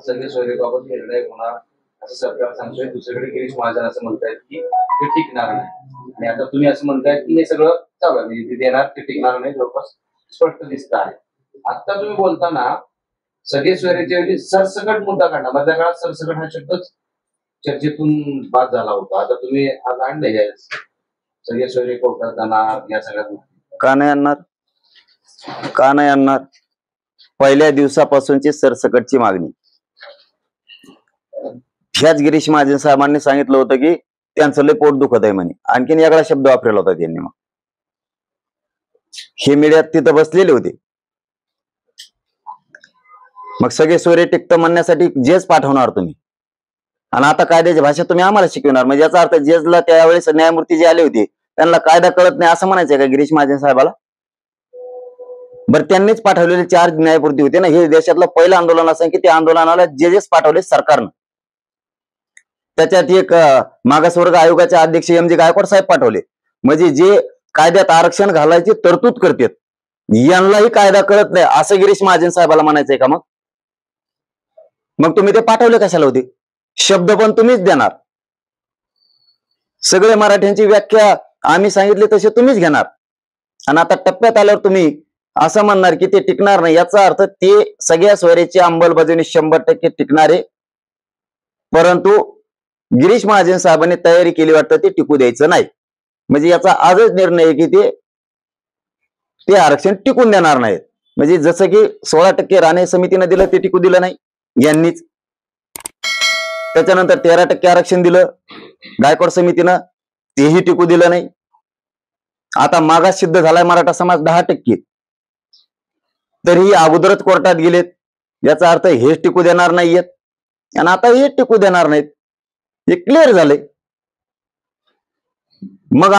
सगळे सोयरेबाबत निर्णय होणार असं सरकार सांगतोय. दुसरीकडे गिरीश महाजन असं म्हणतायत की ते टिकणार नाही, आणि आता तुम्ही असं म्हणताय की हे सगळं चालू आहे, म्हणजे ते देणार ते टिकणार नाही, जवळपास स्पष्ट दिसत आहे. आता तुम्ही बोलताना सगळे सोयरेच्या ऐवजी सरसकट मुद्दा काढला. मधल्या काळात सरसकट हा शब्दच चर्चेतून बाद झाला होता. आता तुम्ही आज आणले सगळे सोयरे कोर्टात जाणार, या सगळ्या गोष्टी का नाही आणणार? का नाही आणणार? पहिल्या दिवसापासूनची सरसकटची मागणी. ह्याच गिरीश महाजन साहेबांनी सांगितलं होतं की त्यांचं लय पोट दुखत आहे म्हणे. आणखीन वेगळा शब्द वापरला होता त्यांनी. मग हे मीडियात तिथं बसलेले होते. मग सगळे सोयरे टिकतं म्हणण्यासाठी जेच पाठवणार तुम्ही, आणि आता कायद्याची भाषा तुम्ही आम्हाला शिकवणार. म्हणजे याचा अर्थ जेजला त्यावेळेस न्यायमूर्ती जे आले होते त्यांना कायदा कळत नाही असं म्हणायचंय का गिरीश महाजन साहेबाला? बरं, त्यांनीच पाठवलेले 4 न्यायमूर्ती होते ना. हे देशातलं पहिलं आंदोलन असं की त्या आंदोलनाला जजेस पाठवले सरकारनं. त्याच्यात एक मागासवर्ग आयोगाचे अध्यक्ष MG गायकवाड साहेब पाठवले. म्हणजे जे कायद्यात आरक्षण घालायची तरतूद करतात यांनाही कायदा कळत नाही असं गिरीश महाजन साहेबाला म्हणायचंय का? मग तुम्ही ते पाठवले कशाला होते? शब्द पण तुम्हीच देणार. सगळे मराठ्यांची व्याख्या आम्ही सांगितले तसे तुम्हीच घेणार, आणि आता टप्प्यात आल्यावर तुम्ही असं म्हणणार की ते टिकणार नाही. याचा अर्थ ते सगळ्या सोयऱ्याची अंमलबजावणी 100% टिकणार आहे, परंतु गिरीश महाजन साहेबांनी तयारी केली वाटतं ते टिकू द्यायचं नाही. म्हणजे याचा आजच निर्णय आहे की ते आरक्षण टिकून देणार नाहीत. म्हणजे जसं की 16% राणे समितीनं दिलं ते टिकू दिलं नाही यांनीच. त्याच्यानंतर 13% आरक्षण दिलं गायकवाड समितीनं, तेही टिकू दिलं नाही. आता मागास सिद्ध झालाय मराठा समाज 10%, तरीही अगोदरच कोर्टात गेलेत. याचा अर्थ हेच टिकू देणार नाहीयेत, आणि आता हे टिकू देणार नाहीत. हे क्लिअर झालंय. मग